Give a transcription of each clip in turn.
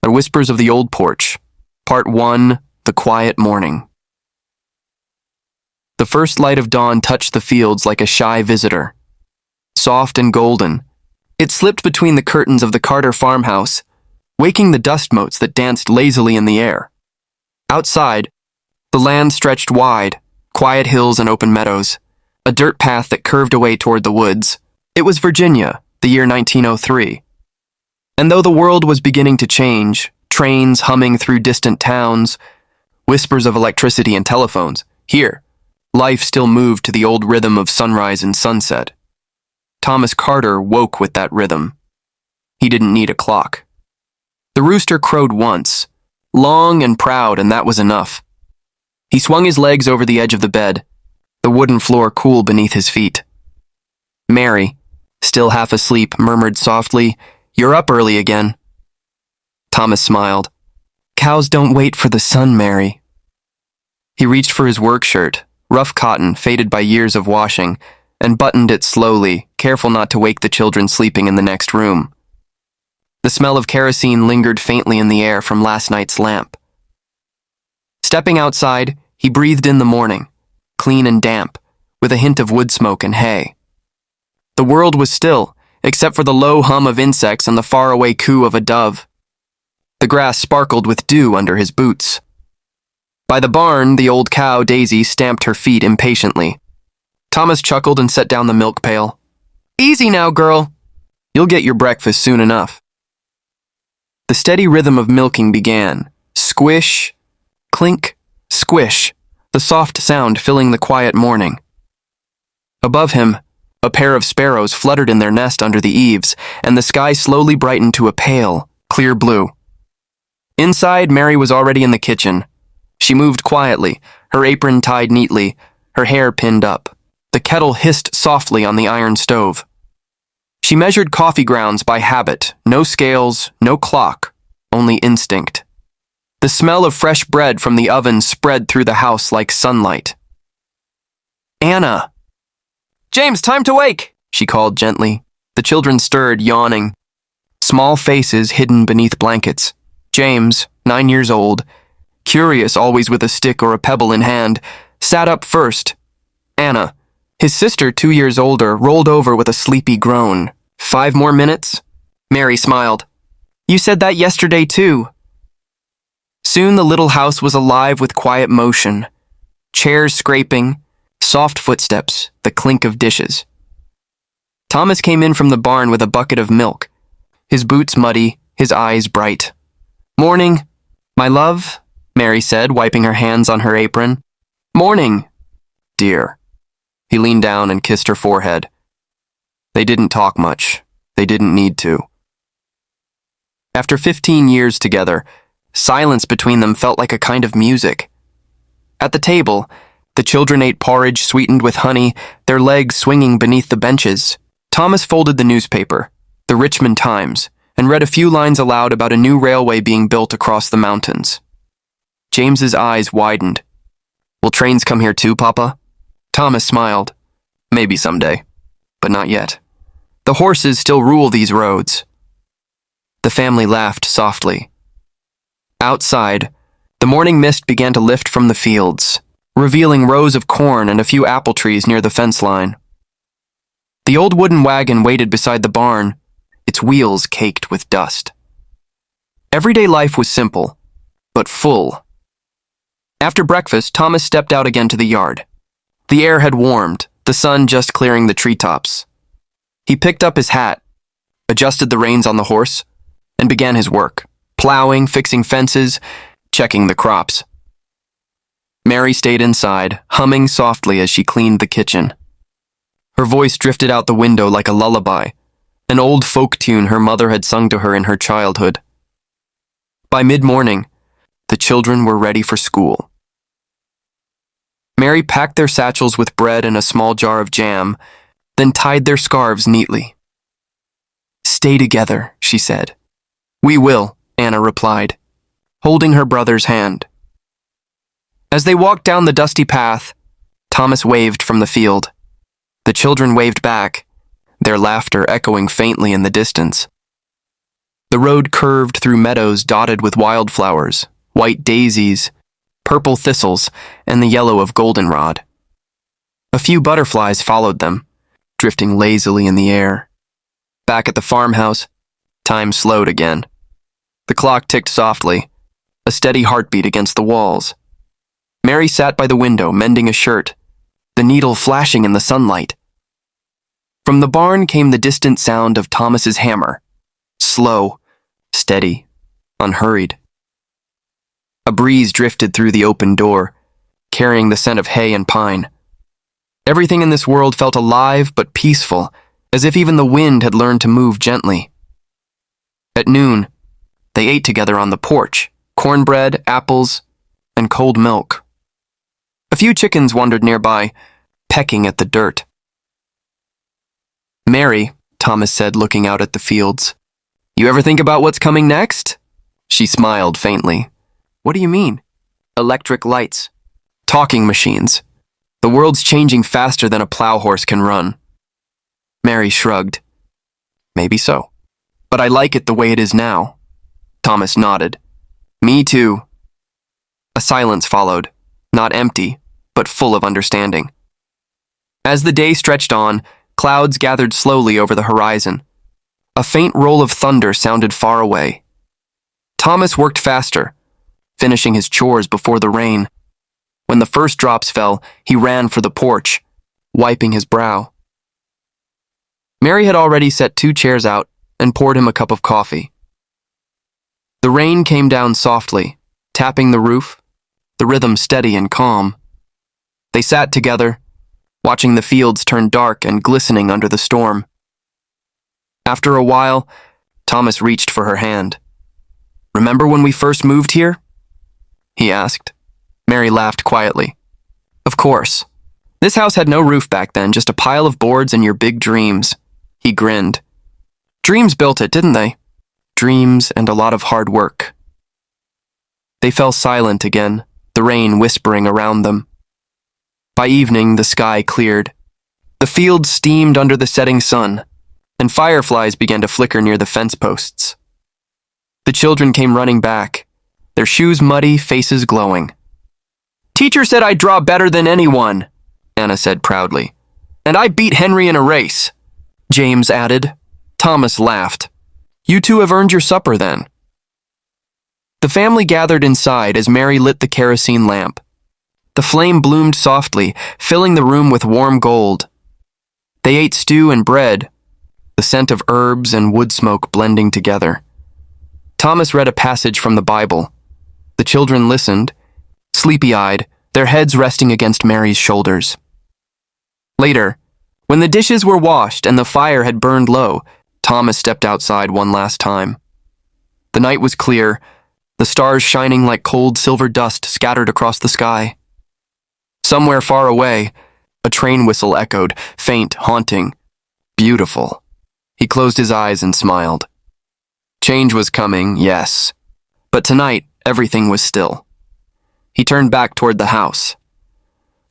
The Whispers of the Old Porch, Part 1, The Quiet Morning. The first light of dawn touched the fields like a shy visitor. Soft and golden, it slipped between the curtains of the Carter farmhouse, waking the dust motes that danced lazily in the air. Outside, the land stretched wide, quiet hills and open meadows, a dirt path that curved away toward the woods. It was Virginia, the year 1903. And though the world was beginning to change, trains humming through distant towns, whispers of electricity and telephones, here, life still moved to the old rhythm of sunrise and sunset. Thomas Carter woke with that rhythm. He didn't need a clock. The rooster crowed once, long and proud, and that was enough. He swung his legs over the edge of the bed, the wooden floor cool beneath his feet. Mary, still half asleep, murmured softly, "You're up early again." Thomas smiled. "Cows don't wait for the sun, Mary." He reached for his work shirt, rough cotton, faded by years of washing, and buttoned it slowly, careful not to wake the children sleeping in the next room. The smell of kerosene lingered faintly in the air from last night's lamp. Stepping outside, he breathed in the morning, clean and damp, with a hint of wood smoke and hay. The world was still, except for the low hum of insects and the faraway coo of a dove. The grass sparkled with dew under his boots. By the barn, the old cow, Daisy, stamped her feet impatiently. Thomas chuckled and set down the milk pail. "Easy now, girl. You'll get your breakfast soon enough." The steady rhythm of milking began. Squish, clink, squish, the soft sound filling the quiet morning. Above him, a pair of sparrows fluttered in their nest under the eaves, and the sky slowly brightened to a pale, clear blue. Inside, Mary was already in the kitchen. She moved quietly, her apron tied neatly, her hair pinned up. The kettle hissed softly on the iron stove. She measured coffee grounds by habit, no scales, no clock, only instinct. The smell of fresh bread from the oven spread through the house like sunlight. "Anna!" "James, time to wake!" she called gently. The children stirred, yawning. Small faces hidden beneath blankets. James, 9 years old, curious always with a stick or a pebble in hand, sat up first. Anna, his sister 2 years older, rolled over with a sleepy groan. "5 more minutes?" Mary smiled. "You said that yesterday too." Soon the little house was alive with quiet motion. Chairs scraping, soft footsteps, the clink of dishes. Thomas came in from the barn with a bucket of milk, his boots muddy, his eyes bright. "Morning, my love," Mary said, wiping her hands on her apron. "Morning, dear." He leaned down and kissed her forehead. They didn't talk much. They didn't need to. After 15 years together, silence between them felt like a kind of music. At the table, the children ate porridge sweetened with honey, their legs swinging beneath the benches. Thomas folded the newspaper, the Richmond Times, and read a few lines aloud about a new railway being built across the mountains. James's eyes widened. "Will trains come here too, Papa?" Thomas smiled. "Maybe someday, but not yet. The horses still rule these roads." The family laughed softly. Outside, the morning mist began to lift from the fields, revealing rows of corn and a few apple trees near the fence line. The old wooden wagon waited beside the barn, its wheels caked with dust. Everyday life was simple, but full. After breakfast, Thomas stepped out again to the yard. The air had warmed, the sun just clearing the treetops. He picked up his hat, adjusted the reins on the horse, and began his work, plowing, fixing fences, checking the crops. Mary stayed inside, humming softly as she cleaned the kitchen. Her voice drifted out the window like a lullaby, an old folk tune her mother had sung to her in her childhood. By mid-morning, the children were ready for school. Mary packed their satchels with bread and a small jar of jam, then tied their scarves neatly. "Stay together," she said. "We will," Anna replied, holding her brother's hand. As they walked down the dusty path, Thomas waved from the field. The children waved back, their laughter echoing faintly in the distance. The road curved through meadows dotted with wildflowers, white daisies, purple thistles, and the yellow of goldenrod. A few butterflies followed them, drifting lazily in the air. Back at the farmhouse, time slowed again. The clock ticked softly, a steady heartbeat against the walls. Mary sat by the window, mending a shirt, the needle flashing in the sunlight. From the barn came the distant sound of Thomas's hammer, slow, steady, unhurried. A breeze drifted through the open door, carrying the scent of hay and pine. Everything in this world felt alive but peaceful, as if even the wind had learned to move gently. At noon, they ate together on the porch, cornbread, apples, and cold milk. A few chickens wandered nearby, pecking at the dirt. "Mary," Thomas said, looking out at the fields, "you ever think about what's coming next?" She smiled faintly. "What do you mean?" "Electric lights. Talking machines. The world's changing faster than a plow horse can run." Mary shrugged. "Maybe so. But I like it the way it is now." Thomas nodded. "Me too." A silence followed, not empty, but full of understanding. As the day stretched on, clouds gathered slowly over the horizon. A faint roll of thunder sounded far away. Thomas worked faster, finishing his chores before the rain. When the first drops fell, he ran for the porch, wiping his brow. Mary had already set 2 chairs out and poured him a cup of coffee. The rain came down softly, tapping the roof, the rhythm steady and calm. They sat together, watching the fields turn dark and glistening under the storm. After a while, Thomas reached for her hand. "Remember when we first moved here?" he asked. Mary laughed quietly. "Of course. This house had no roof back then, just a pile of boards and your big dreams." He grinned. "Dreams built it, didn't they? Dreams and a lot of hard work." They fell silent again, the rain whispering around them. By evening, the sky cleared. The fields steamed under the setting sun, and fireflies began to flicker near the fence posts. The children came running back, their shoes muddy, faces glowing. "Teacher said I'd draw better than anyone," Anna said proudly. "And I beat Henry in a race," James added. Thomas laughed. "You two have earned your supper then." The family gathered inside as Mary lit the kerosene lamp. The flame bloomed softly, filling the room with warm gold. They ate stew and bread, the scent of herbs and wood smoke blending together. Thomas read a passage from the Bible. The children listened, sleepy-eyed, their heads resting against Mary's shoulders. Later, when the dishes were washed and the fire had burned low, Thomas stepped outside one last time. The night was clear, the stars shining like cold silver dust scattered across the sky. Somewhere far away, a train whistle echoed, faint, haunting, beautiful. He closed his eyes and smiled. Change was coming, yes, but tonight everything was still. He turned back toward the house.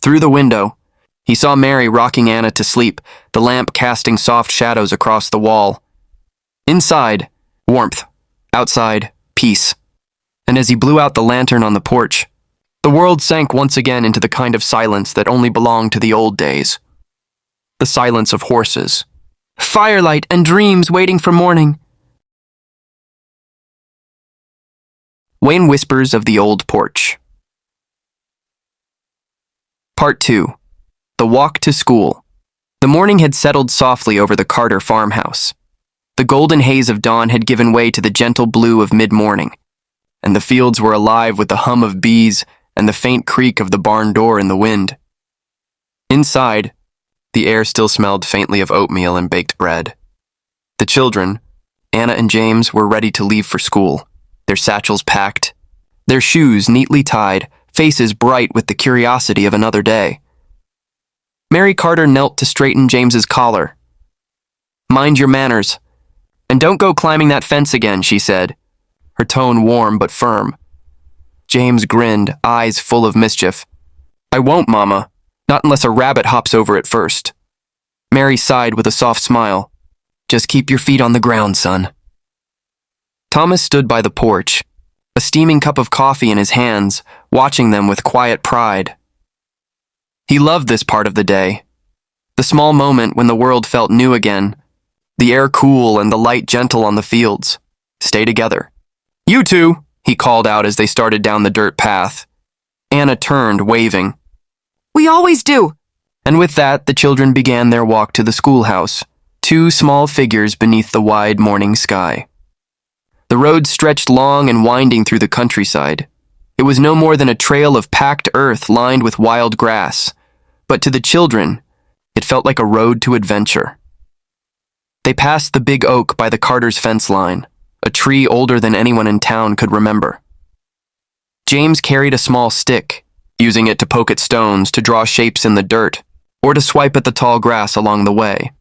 Through the window, he saw Mary rocking Anna to sleep, the lamp casting soft shadows across the wall. Inside, warmth. Outside, peace. And as he blew out the lantern on the porch, the world sank once again into the kind of silence that only belonged to the old days. The silence of horses. Firelight and dreams waiting for morning. Wayne whispers of the old porch. Part 2. The walk to school. The morning had settled softly over the Carter farmhouse. The golden haze of dawn had given way to the gentle blue of mid-morning, and the fields were alive with the hum of bees and the faint creak of the barn door in the wind. Inside, the air still smelled faintly of oatmeal and baked bread. The children, Anna and James, were ready to leave for school, their satchels packed, their shoes neatly tied, faces bright with the curiosity of another day. Mary Carter knelt to straighten James's collar. "Mind your manners, and don't go climbing that fence again," she said, her tone warm but firm. James grinned, eyes full of mischief. "I won't, Mama, not unless a rabbit hops over it first." Mary sighed with a soft smile. "Just keep your feet on the ground, son." Thomas stood by the porch, a steaming cup of coffee in his hands, watching them with quiet pride. He loved this part of the day, the small moment when the world felt new again, the air cool and the light gentle on the fields. Stay together. You two, he called out as they started down the dirt path. Anna turned, waving. We always do. And with that, the children began their walk to the schoolhouse, two small figures beneath the wide morning sky. The road stretched long and winding through the countryside. It was no more than a trail of packed earth lined with wild grass, but to the children, it felt like a road to adventure. They passed the big oak by the Carter's fence line, a tree older than anyone in town could remember. James carried a small stick, using it to poke at stones to draw shapes in the dirt, or to swipe at the tall grass along the way.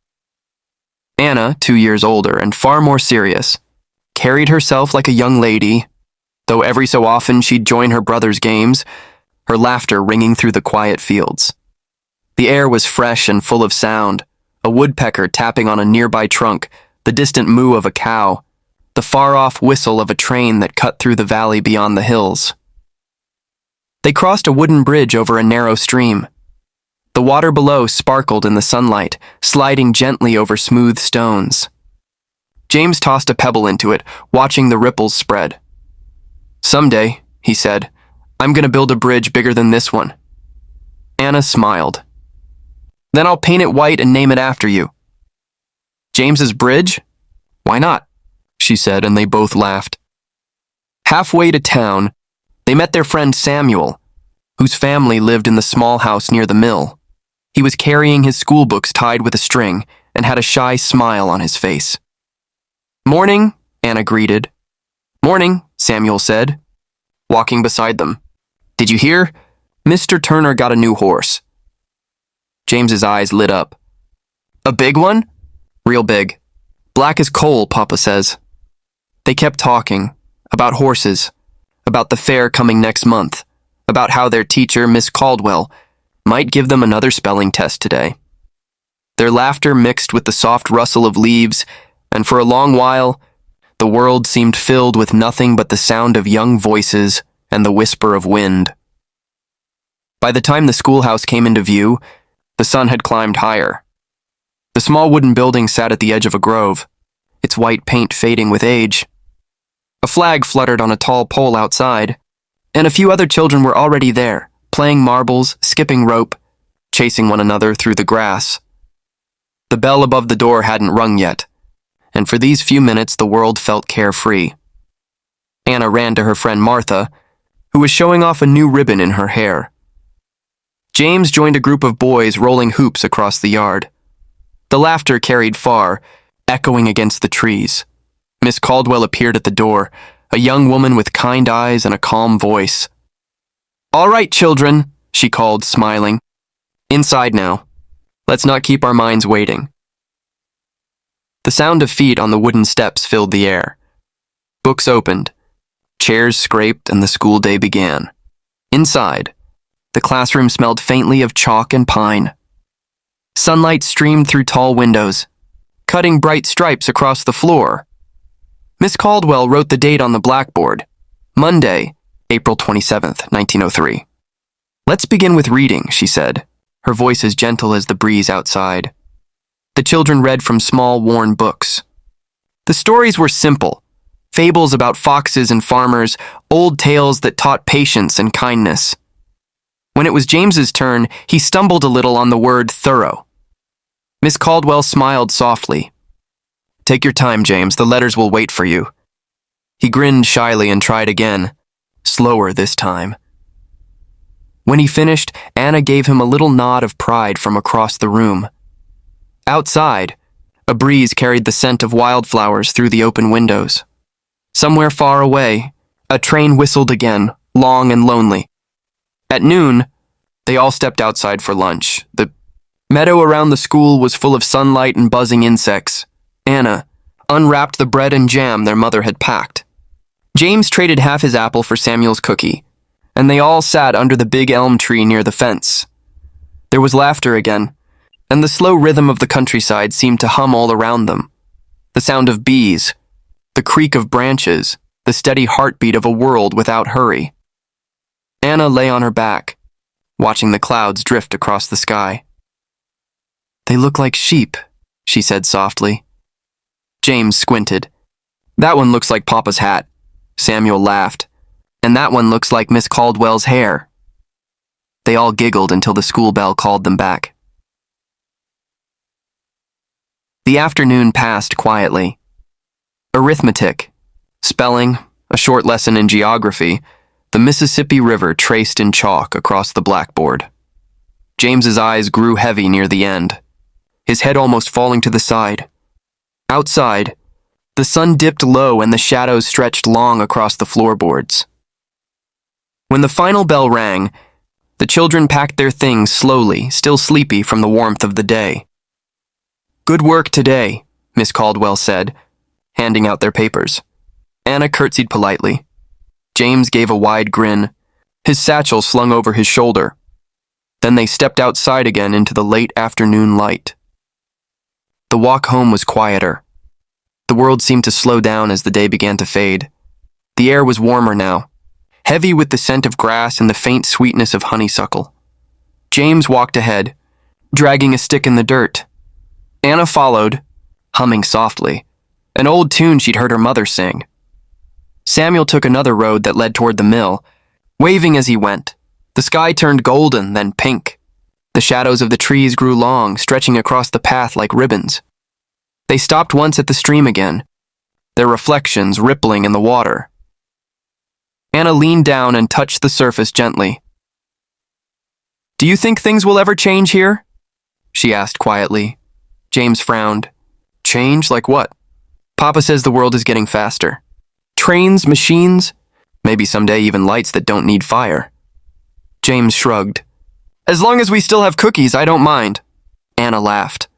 Anna, 2 years older and far more serious, carried herself like a young lady, though every so often she'd join her brother's games, her laughter ringing through the quiet fields. The air was fresh and full of sound, a woodpecker tapping on a nearby trunk, the distant moo of a cow, the far-off whistle of a train that cut through the valley beyond the hills. They crossed a wooden bridge over a narrow stream. The water below sparkled in the sunlight, sliding gently over smooth stones. James tossed a pebble into it, watching the ripples spread. Someday, he said, I'm going to build a bridge bigger than this one. Anna smiled. Then I'll paint it white and name it after you. James's bridge? Why not? She said, and they both laughed. Halfway to town, they met their friend Samuel, whose family lived in the small house near the mill. He was carrying his school books tied with a string and had a shy smile on his face. Morning, Anna greeted. Morning, Samuel said, walking beside them. Did you hear? Mr. Turner got a new horse. James's eyes lit up. A big one? Real big. Black as coal, Papa says. They kept talking, about horses, about the fair coming next month, about how their teacher, Miss Caldwell, might give them another spelling test today. Their laughter mixed with the soft rustle of leaves, and for a long while, the world seemed filled with nothing but the sound of young voices and the whisper of wind. By the time the schoolhouse came into view, the sun had climbed higher. The small wooden building sat at the edge of a grove, its white paint fading with age. A flag fluttered on a tall pole outside, and a few other children were already there, playing marbles, skipping rope, chasing one another through the grass. The bell above the door hadn't rung yet, and for these few minutes the world felt carefree. Anna ran to her friend Martha, who was showing off a new ribbon in her hair. James joined a group of boys rolling hoops across the yard. The laughter carried far, echoing against the trees. Miss Caldwell appeared at the door, a young woman with kind eyes and a calm voice. All right, children, she called, smiling. Inside now. Let's not keep our minds waiting. The sound of feet on the wooden steps filled the air. Books opened, chairs scraped, and the school day began. Inside, the classroom smelled faintly of chalk and pine. Sunlight streamed through tall windows, cutting bright stripes across the floor. Miss Caldwell wrote the date on the blackboard, Monday, April 27th, 1903. Let's begin with reading, she said, her voice as gentle as the breeze outside. The children read from small, worn books. The stories were simple, fables about foxes and farmers, old tales that taught patience and kindness. When it was James's turn, he stumbled a little on the word thorough. Miss Caldwell smiled softly. Take your time, James, the letters will wait for you. He grinned shyly and tried again, slower this time. When he finished, Anna gave him a little nod of pride from across the room. Outside, a breeze carried the scent of wildflowers through the open windows. Somewhere far away, a train whistled again, long and lonely. At noon, they all stepped outside for lunch. The meadow around the school was full of sunlight and buzzing insects. Anna unwrapped the bread and jam their mother had packed. James traded half his apple for Samuel's cookie, and they all sat under the big elm tree near the fence. There was laughter again, and the slow rhythm of the countryside seemed to hum all around them. The sound of bees, the creak of branches, the steady heartbeat of a world without hurry. Anna lay on her back, watching the clouds drift across the sky. "They look like sheep," she said softly. James squinted. "That one looks like Papa's hat." Samuel laughed. "And that one looks like Miss Caldwell's hair." They all giggled until the school bell called them back. The afternoon passed quietly. Arithmetic, spelling, a short lesson in geography, the Mississippi River traced in chalk across the blackboard. James's eyes grew heavy near the end, his head almost falling to the side. Outside, the sun dipped low and the shadows stretched long across the floorboards. When the final bell rang, the children packed their things slowly, still sleepy from the warmth of the day. "Good work today," Miss Caldwell said, handing out their papers. Anna curtsied politely. James gave a wide grin, his satchel slung over his shoulder. Then they stepped outside again into the late afternoon light. The walk home was quieter. The world seemed to slow down as the day began to fade. The air was warmer now, heavy with the scent of grass and the faint sweetness of honeysuckle. James walked ahead, dragging a stick in the dirt. Anna followed, humming softly, an old tune she'd heard her mother sing. Samuel took another road that led toward the mill, waving as he went. The sky turned golden, then pink. The shadows of the trees grew long, stretching across the path like ribbons. They stopped once at the stream again, their reflections rippling in the water. Anna leaned down and touched the surface gently. "Do you think things will ever change here?" she asked quietly. James frowned. "Change? Like what?" "Papa says the world is getting faster. Trains, machines, maybe someday even lights that don't need fire." James shrugged. "As long as we still have cookies, I don't mind." Anna laughed,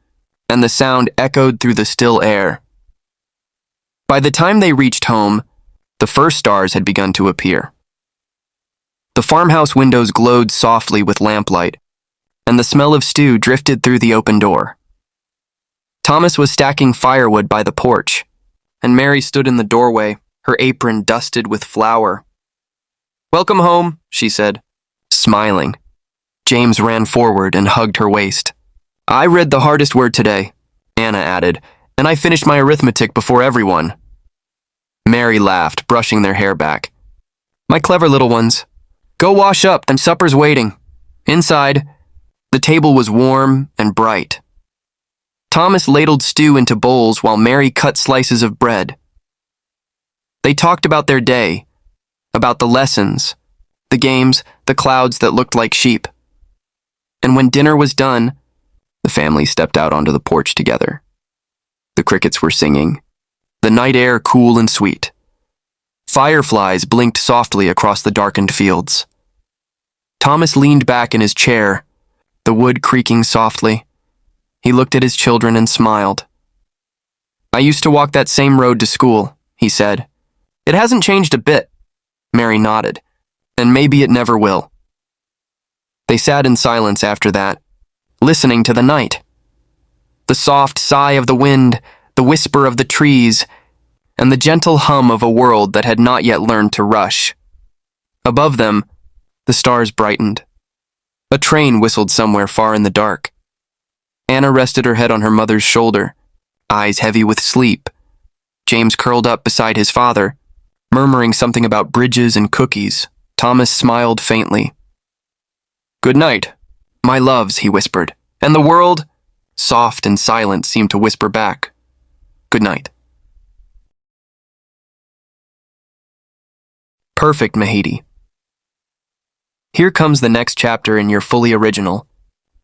and the sound echoed through the still air. By the time they reached home, the first stars had begun to appear. The farmhouse windows glowed softly with lamplight, and the smell of stew drifted through the open door. Thomas was stacking firewood by the porch, and Mary stood in the doorway, her apron dusted with flour. "Welcome home," she said, smiling. James ran forward and hugged her waist. "I read the hardest word today," Anna added, "and I finished my arithmetic before everyone." Mary laughed, brushing their hair back. "My clever little ones. Go wash up, and supper's waiting." Inside, the table was warm and bright. Thomas ladled stew into bowls while Mary cut slices of bread. They talked about their day, about the lessons, the games, the clouds that looked like sheep. And when dinner was done, the family stepped out onto the porch together. The crickets were singing, the night air cool and sweet. Fireflies blinked softly across the darkened fields. Thomas leaned back in his chair, the wood creaking softly. He looked at his children and smiled. "I used to walk that same road to school," he said. "It hasn't changed a bit." Mary nodded. "And maybe it never will." They sat in silence after that, listening to the night. The soft sigh of the wind, the whisper of the trees, and the gentle hum of a world that had not yet learned to rush. Above them, the stars brightened. A train whistled somewhere far in the dark. Anna rested her head on her mother's shoulder, eyes heavy with sleep. James curled up beside his father, murmuring something about bridges and cookies. Thomas smiled faintly. "Good night, my loves," he whispered, and the world, soft and silent, seemed to whisper back, "Good night." Perfect, Mahidi. Here comes the next chapter in your fully original,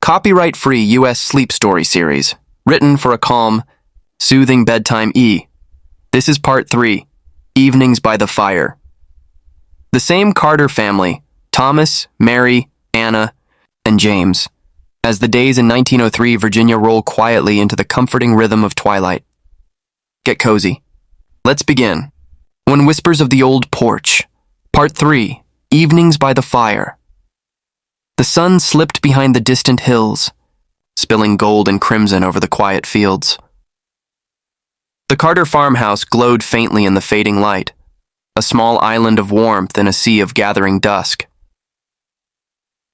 copyright-free U.S. sleep story series, written for a calm, soothing bedtime E. This is part 3, Evenings by the Fire. The same Carter family, Thomas, Mary, Anna, and James, as the days in 1903 Virginia roll quietly into the comforting rhythm of twilight. Get cozy. Let's begin. When Whispers of the Old Porch, Part 3, Evenings by the Fire. The sun slipped behind the distant hills, spilling gold and crimson over the quiet fields. The Carter farmhouse glowed faintly in the fading light, a small island of warmth in a sea of gathering dusk.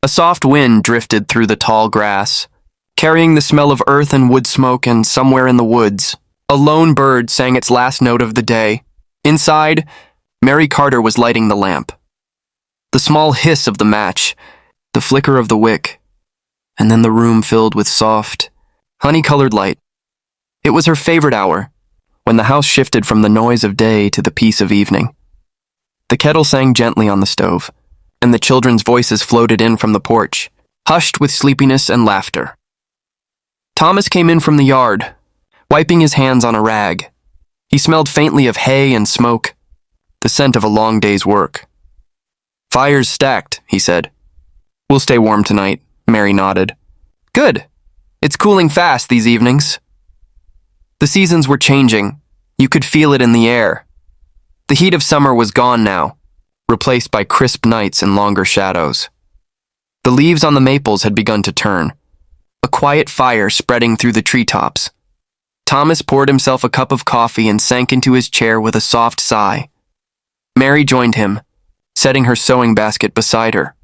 A soft wind drifted through the tall grass, carrying the smell of earth and wood smoke, and somewhere in the woods, a lone bird sang its last note of the day. Inside, Mary Carter was lighting the lamp. The small hiss of the match, the flicker of the wick, and then the room filled with soft, honey-colored light. It was her favorite hour, when the house shifted from the noise of day to the peace of evening. The kettle sang gently on the stove, and the children's voices floated in from the porch, hushed with sleepiness and laughter. Thomas came in from the yard, wiping his hands on a rag. He smelled faintly of hay and smoke, the scent of a long day's work. "Fire's stacked," he said. "We'll stay warm tonight," Mary nodded. "Good. It's cooling fast these evenings." The seasons were changing. You could feel it in the air. The heat of summer was gone now, replaced by crisp nights and longer shadows. The leaves on the maples had begun to turn, a quiet fire spreading through the treetops. Thomas poured himself a cup of coffee and sank into his chair with a soft sigh. Mary joined him, setting her sewing basket beside her.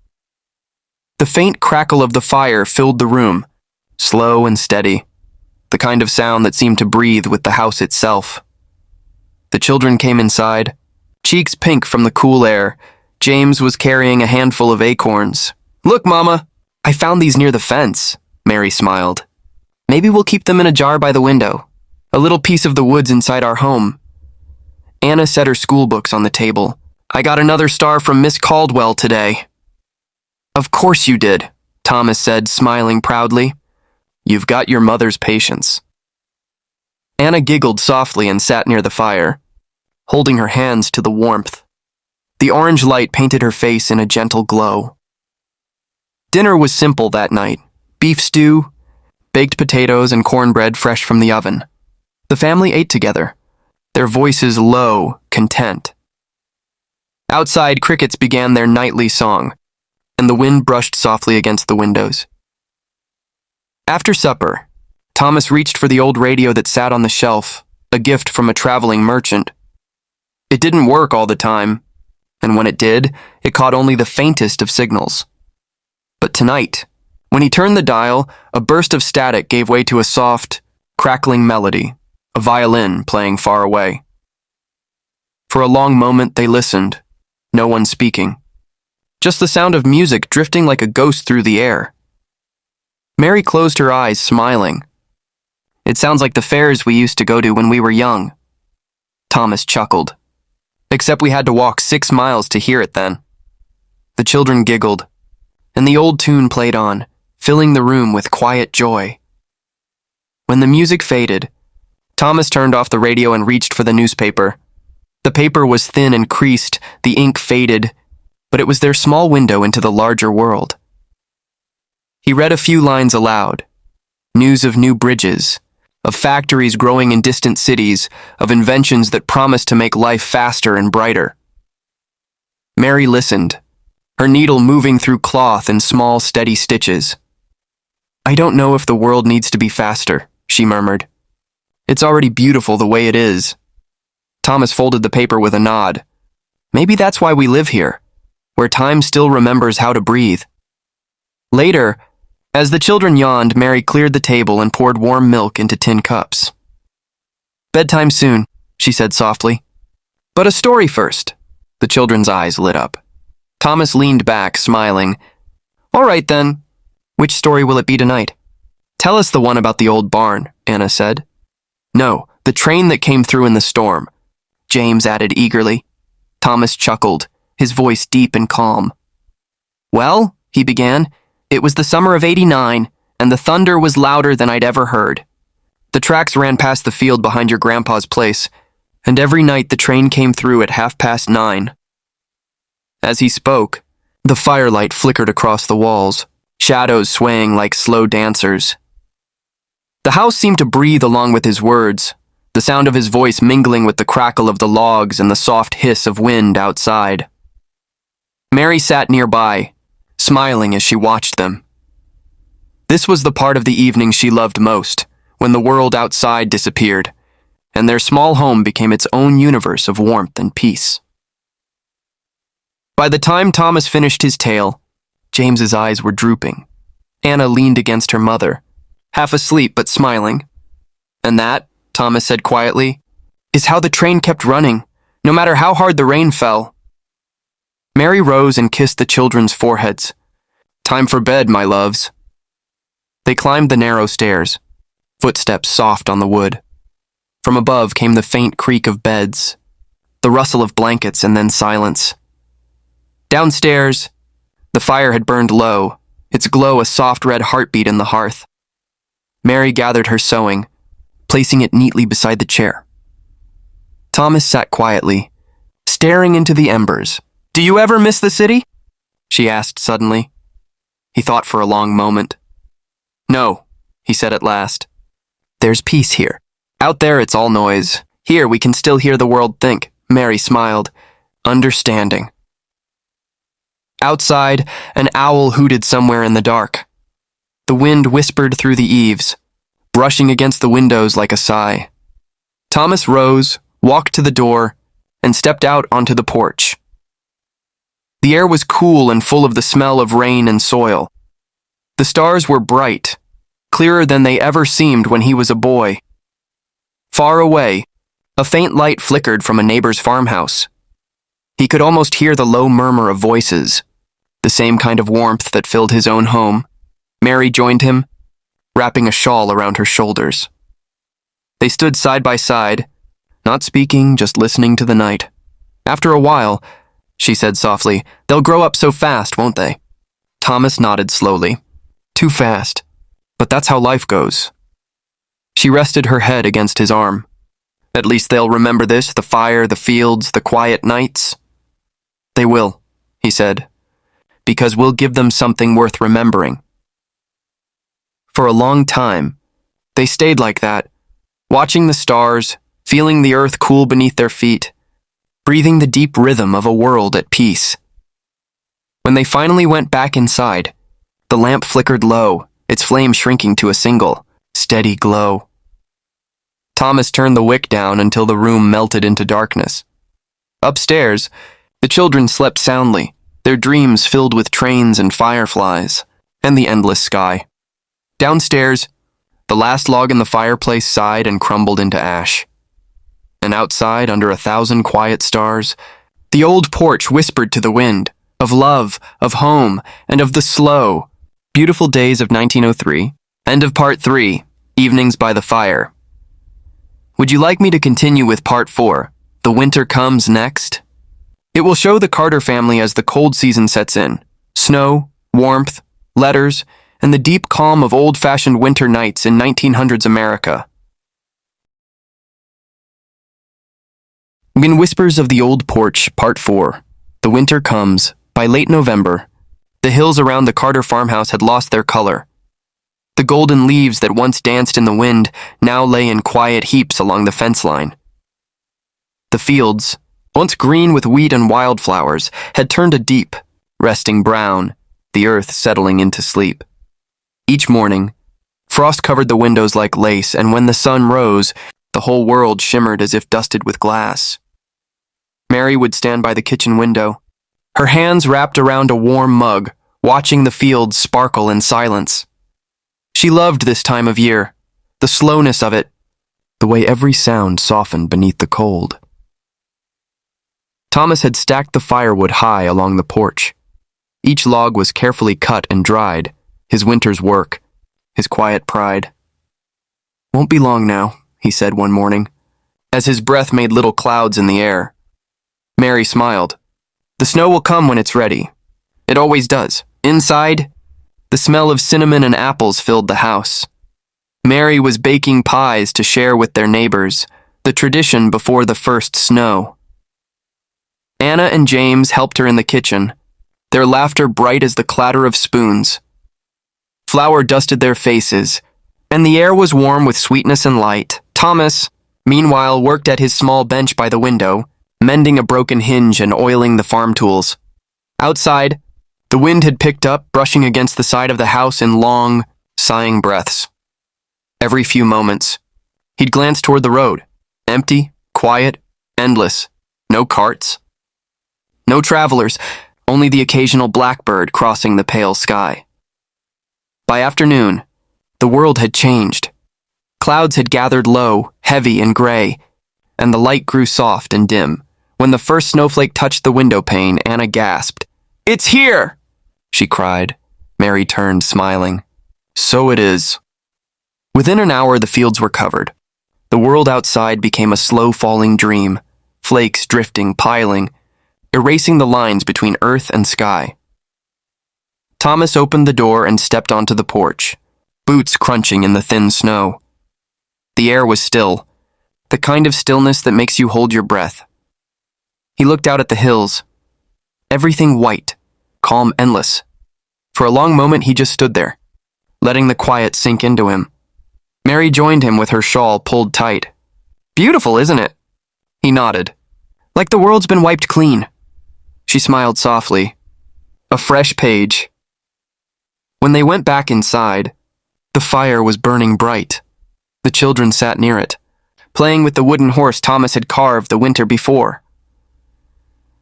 The faint crackle of the fire filled the room, slow and steady, the kind of sound that seemed to breathe with the house itself. The children came inside, cheeks pink from the cool air. James was carrying a handful of acorns. "Look, Mama, I found these near the fence," Mary smiled. "Maybe we'll keep them in a jar by the window, a little piece of the woods inside our home." Anna set her school books on the table. "I got another star from Miss Caldwell today." "Of course you did," Thomas said, smiling proudly. "You've got your mother's patience." Anna giggled softly and sat near the fire, holding her hands to the warmth. The orange light painted her face in a gentle glow. Dinner was simple that night: beef stew, baked potatoes, and cornbread fresh from the oven. The family ate together, their voices low, content. Outside, crickets began their nightly song, and the wind brushed softly against the windows. After supper, Thomas reached for the old radio that sat on the shelf, a gift from a traveling merchant. It didn't work all the time, and when it did, it caught only the faintest of signals. But tonight, when he turned the dial, a burst of static gave way to a soft, crackling melody, a violin playing far away. For a long moment they listened, no one speaking, just the sound of music drifting like a ghost through the air. Mary closed her eyes, smiling. "It sounds like the fairs we used to go to when we were young." Thomas chuckled. "Except we had to walk 6 miles to hear it then." The children giggled, and the old tune played on, filling the room with quiet joy. When the music faded, Thomas turned off the radio and reached for the newspaper. The paper was thin and creased, the ink faded, but it was their small window into the larger world. He read a few lines aloud. News of new bridges, of factories growing in distant cities, of inventions that promised to make life faster and brighter. Mary listened, her needle moving through cloth in small, steady stitches. "I don't know if the world needs to be faster," she murmured. "It's already beautiful the way it is." Thomas folded the paper with a nod. "Maybe that's why we live here, where time still remembers how to breathe." Later, as the children yawned, Mary cleared the table and poured warm milk into tin cups. "Bedtime soon," she said softly. "But a story first." The children's eyes lit up. Thomas leaned back, smiling. "All right then. Which story will it be tonight?" "Tell us the one about the old barn," Anna said. "No, the train that came through in the storm," James added eagerly. Thomas chuckled, his voice deep and calm. "Well," he began, "it was the summer of '89, and the thunder was louder than I'd ever heard. The tracks ran past the field behind your grandpa's place, and every night the train came through at 9:30. As he spoke, the firelight flickered across the walls, shadows swaying like slow dancers. The house seemed to breathe along with his words, the sound of his voice mingling with the crackle of the logs and the soft hiss of wind outside. Mary sat nearby, smiling as she watched them. This was the part of the evening she loved most, when the world outside disappeared, and their small home became its own universe of warmth and peace. By the time Thomas finished his tale, James's eyes were drooping. Anna leaned against her mother, half asleep but smiling. "And that," Thomas said quietly, "is how the train kept running, no matter how hard the rain fell." Mary rose and kissed the children's foreheads. "Time for bed, my loves." They climbed the narrow stairs, footsteps soft on the wood. From above came the faint creak of beds, the rustle of blankets, and then silence. Downstairs, the fire had burned low, its glow a soft red heartbeat in the hearth. Mary gathered her sewing, placing it neatly beside the chair. Thomas sat quietly, staring into the embers. "Do you ever miss the city?" she asked suddenly. He thought for a long moment. "No," he said at last. "There's peace here. Out there it's all noise. Here we can still hear the world think." Mary smiled, understanding. Outside, an owl hooted somewhere in the dark. The wind whispered through the eaves, brushing against the windows like a sigh. Thomas rose, walked to the door, and stepped out onto the porch. The air was cool and full of the smell of rain and soil. The stars were bright, clearer than they ever seemed when he was a boy. Far away, a faint light flickered from a neighbor's farmhouse. He could almost hear the low murmur of voices, the same kind of warmth that filled his own home. Mary joined him, wrapping a shawl around her shoulders. They stood side by side, not speaking, just listening to the night. "After a while," she said softly, "they'll grow up so fast, won't they?" Thomas nodded slowly. "Too fast. But that's how life goes." She rested her head against his arm. "At least they'll remember this, the fire, the fields, the quiet nights." "They will," he said, "because we'll give them something worth remembering." For a long time, they stayed like that, watching the stars, feeling the earth cool beneath their feet, breathing the deep rhythm of a world at peace. When they finally went back inside, the lamp flickered low, its flame shrinking to a single, steady glow. Thomas turned the wick down until the room melted into darkness. Upstairs, the children slept soundly, their dreams filled with trains and fireflies, and the endless sky. Downstairs, the last log in the fireplace sighed and crumbled into ash. And outside, under 1,000 quiet stars, the old porch whispered to the wind, of love, of home, and of the slow, beautiful days of 1903. End of Part 3, Evenings by the Fire. Would you like me to continue with Part 4, The Winter Comes, next? It will show the Carter family as the cold season sets in. Snow, warmth, letters, and the deep calm of old-fashioned winter nights in 1900s America. In Whispers of the Old Porch, Part 4, The Winter Comes, by late November, the hills around the Carter farmhouse had lost their color. The golden leaves that once danced in the wind now lay in quiet heaps along the fence line. The fields, once green with wheat and wildflowers, had turned a deep, resting brown, the earth settling into sleep. Each morning, frost covered the windows like lace, and when the sun rose, the whole world shimmered as if dusted with glass. Mary would stand by the kitchen window, her hands wrapped around a warm mug, watching the fields sparkle in silence. She loved this time of year, the slowness of it, the way every sound softened beneath the cold. Thomas had stacked the firewood high along the porch. Each log was carefully cut and dried, his winter's work, his quiet pride. "Won't be long now," he said one morning, as his breath made little clouds in the air. Mary smiled. "The snow will come when it's ready. It always does." Inside, the smell of cinnamon and apples filled the house. Mary was baking pies to share with their neighbors, the tradition before the first snow. Anna and James helped her in the kitchen, their laughter bright as the clatter of spoons. Flour dusted their faces, and the air was warm with sweetness and light. Thomas, meanwhile, worked at his small bench by the window, mending a broken hinge and oiling the farm tools. Outside, the wind had picked up, brushing against the side of the house in long, sighing breaths. Every few moments, he'd glance toward the road, Empty, quiet, endless. No carts. No travelers, only the occasional blackbird crossing the pale sky. By afternoon, the world had changed. Clouds had gathered low, heavy and gray, and the light grew soft and dim. When the first snowflake touched the window pane, Anna gasped. "It's here!" she cried. Mary turned, smiling. "So it is." Within an hour, the fields were covered. The world outside became a slow-falling dream, flakes drifting, piling, erasing the lines between earth and sky. Thomas opened the door and stepped onto the porch, boots crunching in the thin snow. The air was still, the kind of stillness that makes you hold your breath. He looked out at the hills, everything white, calm, endless. For a long moment he just stood there, letting the quiet sink into him. Mary joined him with her shawl pulled tight. "Beautiful, isn't it?" He nodded. "Like the world's been wiped clean." She smiled softly. A fresh page. When they went back inside, the fire was burning bright. The children sat near it, playing with the wooden horse Thomas had carved the winter before.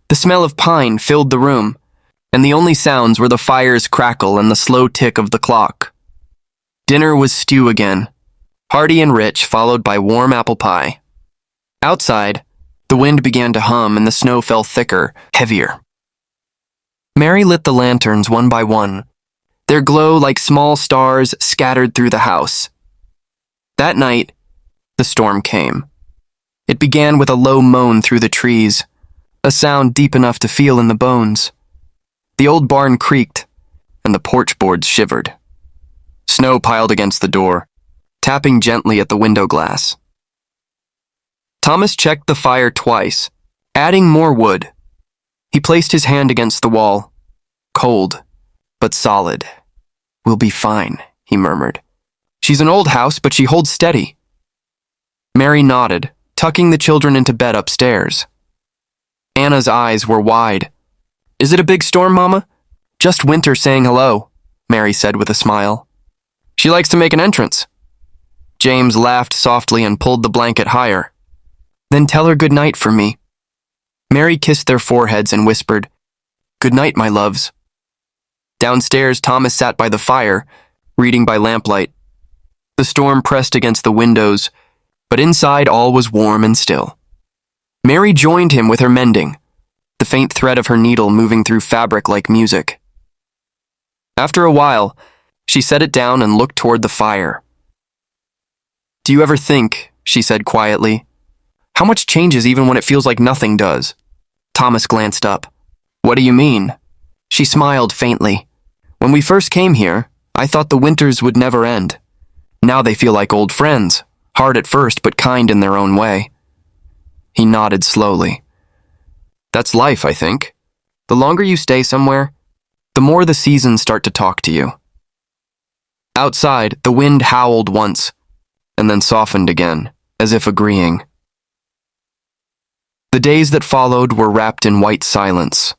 The smell of pine filled the room, and the only sounds were the fire's crackle and the slow tick of the clock. Dinner was stew again, hearty and rich, followed by warm apple pie. Outside, the wind began to hum and the snow fell thicker, heavier. Mary lit the lanterns one by one, their glow like small stars scattered through the house. That night, the storm came. It began with a low moan through the trees, a sound deep enough to feel in the bones. The old barn creaked, and the porch boards shivered. Snow piled against the door, tapping gently at the window glass. Thomas checked the fire twice, adding more wood. He placed his hand against the wall. Cold, but solid. "We'll be fine," he murmured. "She's an old house, but she holds steady." Mary nodded, tucking the children into bed upstairs. Anna's eyes were wide. "Is it a big storm, Mama?" "Just winter saying hello," Mary said with a smile. "She likes to make an entrance." James laughed softly and pulled the blanket higher. "Then tell her good night for me." Mary kissed their foreheads and whispered, "Good night, my loves." Downstairs, Thomas sat by the fire, reading by lamplight. The storm pressed against the windows, but inside all was warm and still. Mary joined him with her mending, the faint thread of her needle moving through fabric like music. After a while, she set it down and looked toward the fire. "Do you ever think," she said quietly, "how much changes even when it feels like nothing does?" Thomas glanced up. "What do you mean?" She smiled faintly. "When we first came here, I thought the winters would never end. Now they feel like old friends, hard at first but kind in their own way." He nodded slowly. "That's life, I think. The longer you stay somewhere, the more the seasons start to talk to you." Outside, the wind howled once, and then softened again, as if agreeing. The days that followed were wrapped in white silence.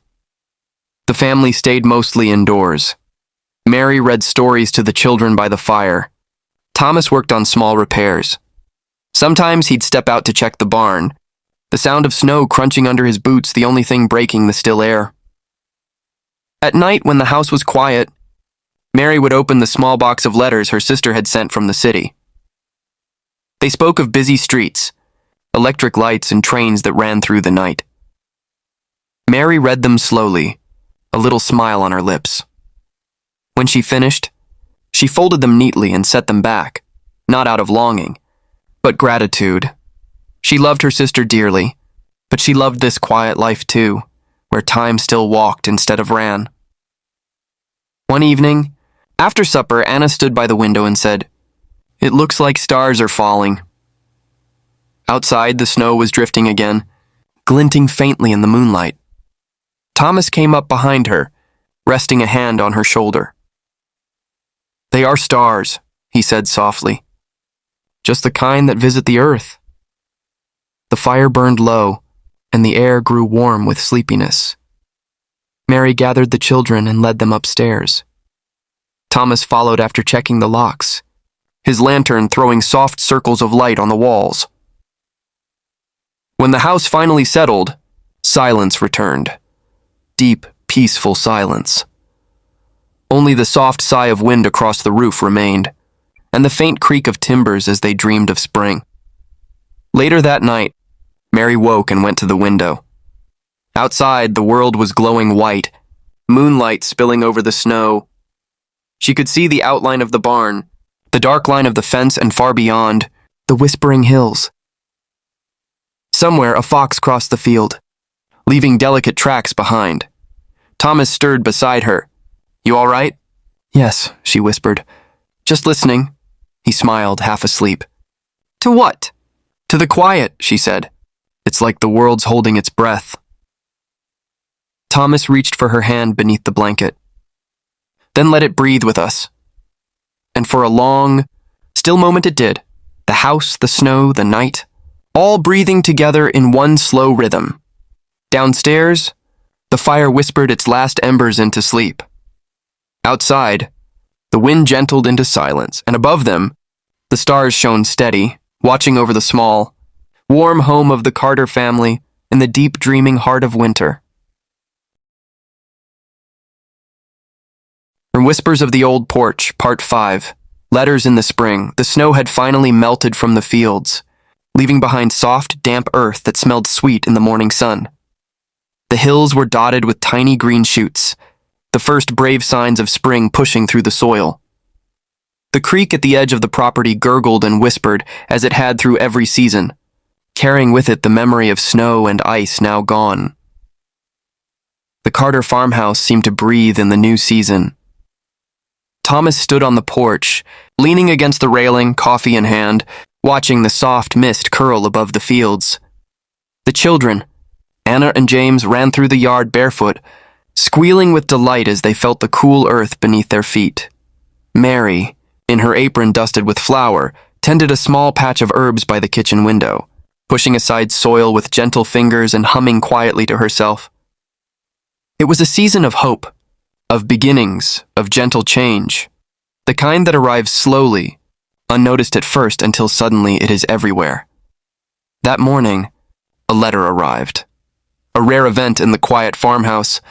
The family stayed mostly indoors. Mary read stories to the children by the fire. Thomas worked on small repairs. Sometimes he'd step out to check the barn, the sound of snow crunching under his boots the only thing breaking the still air. At night, when the house was quiet, Mary would open the small box of letters her sister had sent from the city. They spoke of busy streets, electric lights, and trains that ran through the night. Mary read them slowly, a little smile on her lips. When she finished, she folded them neatly and set them back, not out of longing, but gratitude. She loved her sister dearly, but she loved this quiet life too, where time still walked instead of ran. One evening, after supper, Anna stood by the window and said, "It looks like stars are falling." Outside, the snow was drifting again, glinting faintly in the moonlight. Thomas came up behind her, resting a hand on her shoulder. "They are stars," he said softly. "Just the kind that visit the earth." The fire burned low, and the air grew warm with sleepiness. Mary gathered the children and led them upstairs. Thomas followed after checking the locks, his lantern throwing soft circles of light on the walls. When the house finally settled, silence returned. Deep, peaceful silence. Only the soft sigh of wind across the roof remained, and the faint creak of timbers as they dreamed of spring. Later that night, Mary woke and went to the window. Outside, the world was glowing white, moonlight spilling over the snow. She could see the outline of the barn, the dark line of the fence, and far beyond, the whispering hills. Somewhere, a fox crossed the field, leaving delicate tracks behind. Thomas stirred beside her. "You all right?" "Yes," she whispered. "Just listening." He smiled, half asleep. "To what?" "To the quiet," she said. "It's like the world's holding its breath." Thomas reached for her hand beneath the blanket. "Then let it breathe with us." And for a long, still moment it did. The house, the snow, the night, all breathing together in one slow rhythm. Downstairs, the fire whispered its last embers into sleep. Outside, the wind gentled into silence, and above them, the stars shone steady, watching over the small, warm home of the Carter family in the deep dreaming heart of winter. From Whispers of the Old Porch, Part 5, Letters in the Spring, the snow had finally melted from the fields, leaving behind soft, damp earth that smelled sweet in the morning sun. The hills were dotted with tiny green shoots, the first brave signs of spring pushing through the soil. The creek at the edge of the property gurgled and whispered as it had through every season, carrying with it the memory of snow and ice now gone. The Carter farmhouse seemed to breathe in the new season. Thomas stood on the porch, leaning against the railing, coffee in hand, watching the soft mist curl above the fields. The children, Anna and James, ran through the yard barefoot, squealing with delight as they felt the cool earth beneath their feet. Mary, in her apron dusted with flour, tended a small patch of herbs by the kitchen window, pushing aside soil with gentle fingers and humming quietly to herself. It was a season of hope, of beginnings, of gentle change, the kind that arrives slowly, unnoticed at first until suddenly it is everywhere. That morning, a letter arrived. A rare event in the quiet farmhouse,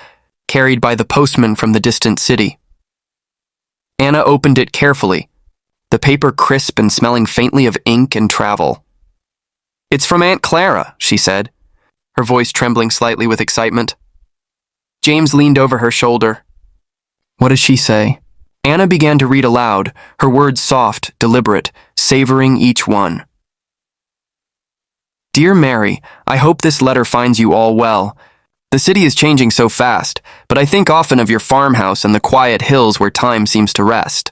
carried by the postman from the distant city. Anna opened it carefully, the paper crisp and smelling faintly of ink and travel. "It's from Aunt Clara," she said, her voice trembling slightly with excitement. James leaned over her shoulder. "What does she say?" Anna began to read aloud, her words soft, deliberate, savoring each one. "Dear Mary, I hope this letter finds you all well. The city is changing so fast, but I think often of your farmhouse and the quiet hills where time seems to rest.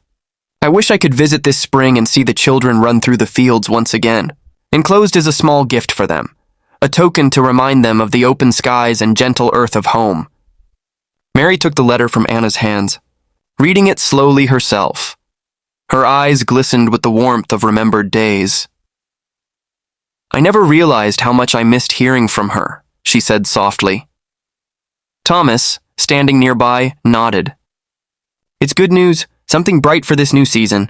I wish I could visit this spring and see the children run through the fields once again. Enclosed is a small gift for them, a token to remind them of the open skies and gentle earth of home." Mary took the letter from Anna's hands, reading it slowly herself. Her eyes glistened with the warmth of remembered days. "I never realized how much I missed hearing from her," she said softly. Thomas, standing nearby, nodded. "It's good news, something bright for this new season."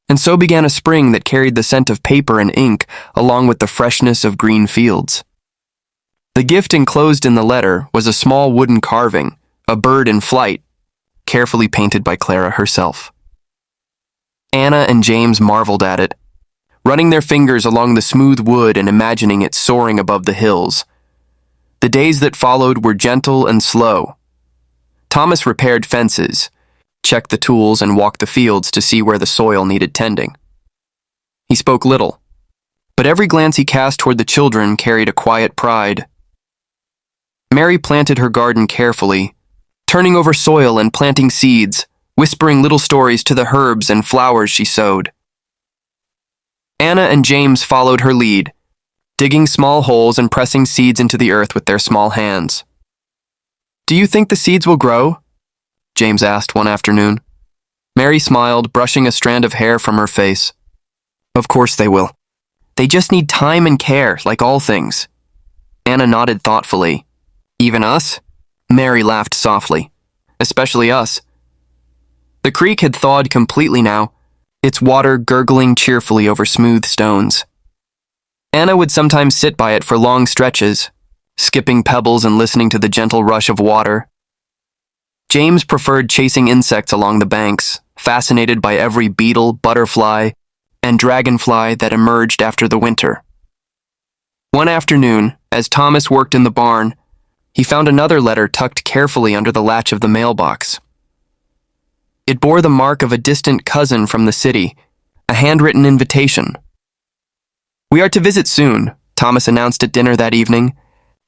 And so began a spring that carried the scent of paper and ink along with the freshness of green fields. The gift enclosed in the letter was a small wooden carving, a bird in flight, carefully painted by Clara herself. Anna and James marveled at it, running their fingers along the smooth wood and imagining it soaring above the hills. The days that followed were gentle and slow. Thomas repaired fences, checked the tools, and walked the fields to see where the soil needed tending. He spoke little, but every glance he cast toward the children carried a quiet pride. Mary planted her garden carefully, turning over soil and planting seeds, whispering little stories to the herbs and flowers she sowed. Anna and James followed her lead, digging small holes and pressing seeds into the earth with their small hands. "Do you think the seeds will grow?" James asked one afternoon. Mary smiled, brushing a strand of hair from her face. "Of course they will. They just need time and care, like all things." Anna nodded thoughtfully. "Even us?" Mary laughed softly. "Especially us." The creek had thawed completely now, its water gurgling cheerfully over smooth stones. Anna would sometimes sit by it for long stretches, skipping pebbles and listening to the gentle rush of water. James preferred chasing insects along the banks, fascinated by every beetle, butterfly, and dragonfly that emerged after the winter. One afternoon, as Thomas worked in the barn, he found another letter tucked carefully under the latch of the mailbox. It bore the mark of a distant cousin from the city, a handwritten invitation. "We are to visit soon," Thomas announced at dinner that evening.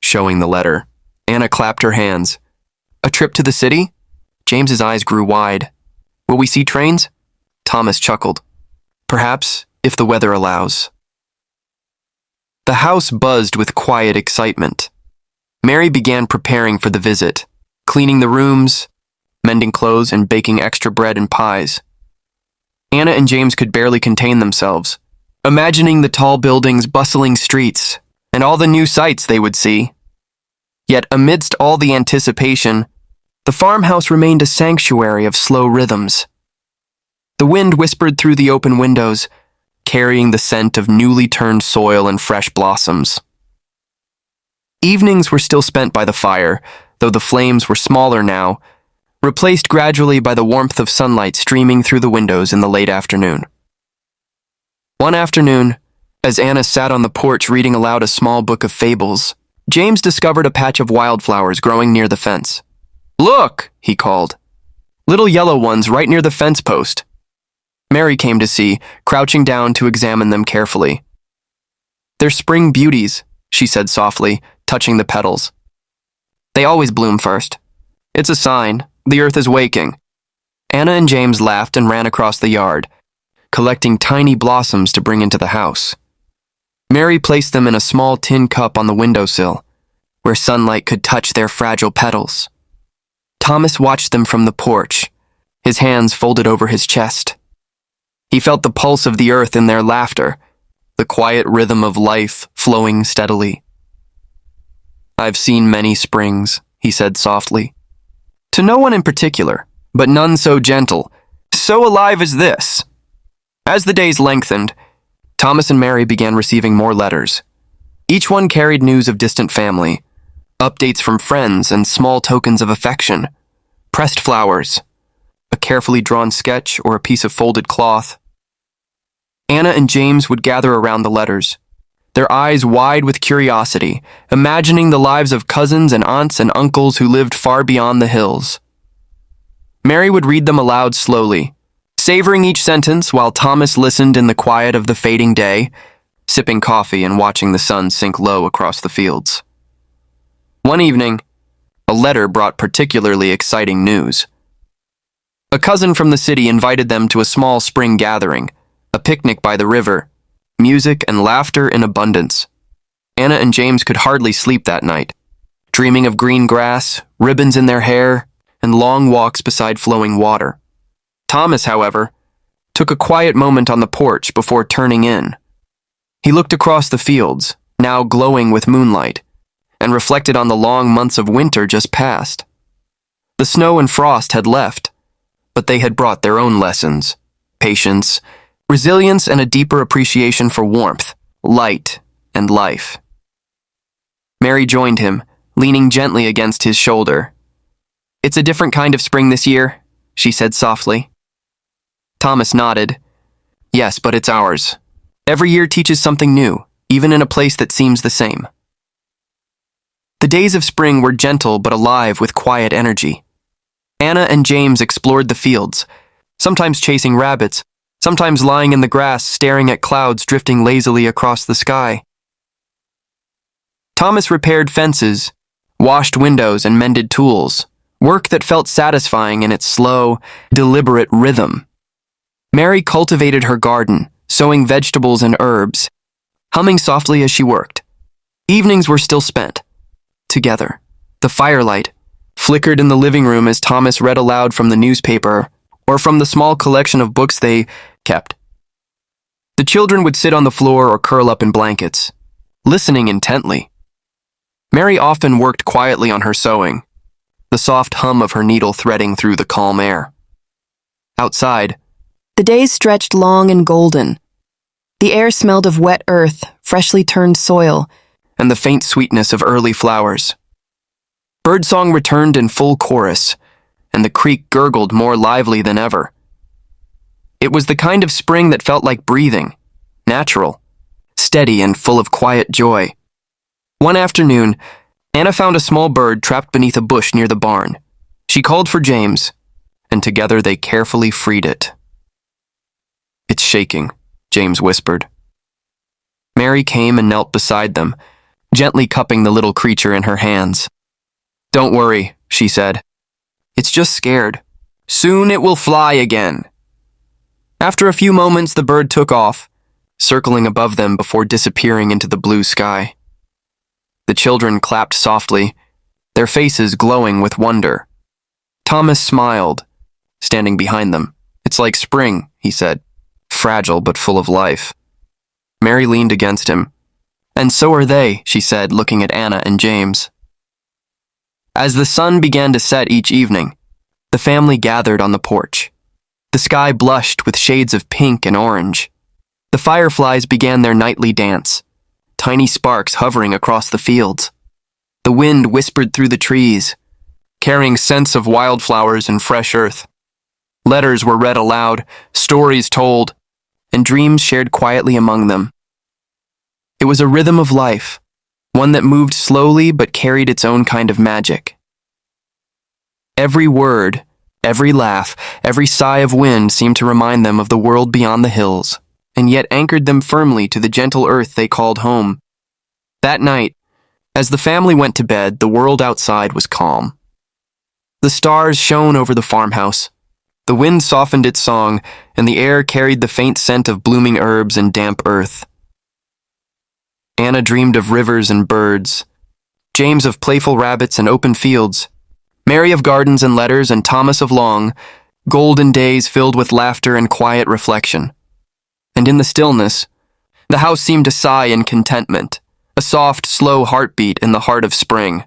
Showing the letter, Anna clapped her hands. "A trip to the city?" James's eyes grew wide. "Will we see trains?" Thomas chuckled. "Perhaps, if the weather allows." The house buzzed with quiet excitement. Mary began preparing for the visit, cleaning the rooms, mending clothes, and baking extra bread and pies. Anna and James could barely contain themselves, imagining the tall buildings, bustling streets, and all the new sights they would see. Yet amidst all the anticipation, the farmhouse remained a sanctuary of slow rhythms. The wind whispered through the open windows, carrying the scent of newly turned soil and fresh blossoms. Evenings were still spent by the fire, though the flames were smaller now, replaced gradually by the warmth of sunlight streaming through the windows in the late afternoon. One afternoon, as Anna sat on the porch reading aloud a small book of fables, James discovered a patch of wildflowers growing near the fence. "Look!" he called. "Little yellow ones right near the fence post." Mary came to see, crouching down to examine them carefully. "They're spring beauties," she said softly, touching the petals. "They always bloom first. It's a sign. The earth is waking." Anna and James laughed and ran across the yard, collecting tiny blossoms to bring into the house. Mary placed them in a small tin cup on the windowsill, where sunlight could touch their fragile petals. Thomas watched them from the porch, his hands folded over his chest. He felt the pulse of the earth in their laughter, the quiet rhythm of life flowing steadily. "I've seen many springs," he said softly. "To no one in particular, but none so gentle, so alive as this." As the days lengthened, Thomas and Mary began receiving more letters. Each one carried news of distant family, updates from friends, and small tokens of affection. Pressed flowers, a carefully drawn sketch, or a piece of folded cloth. Anna and James would gather around the letters, their eyes wide with curiosity, imagining the lives of cousins and aunts and uncles who lived far beyond the hills. Mary would read them aloud slowly, savoring each sentence while Thomas listened in the quiet of the fading day, sipping coffee and watching the sun sink low across the fields. One evening, a letter brought particularly exciting news. A cousin from the city invited them to a small spring gathering, a picnic by the river, music and laughter in abundance. Anna and James could hardly sleep that night, dreaming of green grass, ribbons in their hair, and long walks beside flowing water. Thomas, however, took a quiet moment on the porch before turning in. He looked across the fields, now glowing with moonlight, and reflected on the long months of winter just past. The snow and frost had left, but they had brought their own lessons: patience, resilience, and a deeper appreciation for warmth, light, and life. Mary joined him, leaning gently against his shoulder. "It's a different kind of spring this year," she said softly. Thomas nodded. "Yes, but it's ours. Every year teaches something new, even in a place that seems the same." The days of spring were gentle but alive with quiet energy. Anna and James explored the fields, sometimes chasing rabbits, sometimes lying in the grass staring at clouds drifting lazily across the sky. Thomas repaired fences, washed windows, and mended tools, work that felt satisfying in its slow, deliberate rhythm. Mary cultivated her garden, sowing vegetables and herbs, humming softly as she worked. Evenings were still spent together. The firelight flickered in the living room as Thomas read aloud from the newspaper or from the small collection of books they kept. The children would sit on the floor or curl up in blankets, listening intently. Mary often worked quietly on her sewing, the soft hum of her needle threading through the calm air. Outside, the days stretched long and golden. The air smelled of wet earth, freshly turned soil, and the faint sweetness of early flowers. Birdsong returned in full chorus, and the creek gurgled more lively than ever. It was the kind of spring that felt like breathing, natural, steady, and full of quiet joy. One afternoon, Anna found a small bird trapped beneath a bush near the barn. She called for James, and together they carefully freed it. "It's shaking," James whispered. Mary came and knelt beside them, gently cupping the little creature in her hands. "Don't worry," she said. "It's just scared. Soon it will fly again." After a few moments, the bird took off, circling above them before disappearing into the blue sky. The children clapped softly, their faces glowing with wonder. Thomas smiled, standing behind them. "It's like spring," he said, "fragile but full of life." Mary leaned against him. "And so are they," she said, looking at Anna and James. As the sun began to set each evening, the family gathered on the porch. The sky blushed with shades of pink and orange. The fireflies began their nightly dance, tiny sparks hovering across the fields. The wind whispered through the trees, carrying scents of wildflowers and fresh earth. Letters were read aloud, stories told, and dreams shared quietly among them. It was a rhythm of life, one that moved slowly but carried its own kind of magic. Every word, every laugh, every sigh of wind seemed to remind them of the world beyond the hills, and yet anchored them firmly to the gentle earth they called home. That night, as the family went to bed, the world outside was calm. The stars shone over the farmhouse. The wind softened its song, and the air carried the faint scent of blooming herbs and damp earth. Anna dreamed of rivers and birds, James of playful rabbits and open fields, Mary of gardens and letters, and Thomas of long, golden days filled with laughter and quiet reflection. And in the stillness, the house seemed to sigh in contentment, a soft, slow heartbeat in the heart of spring.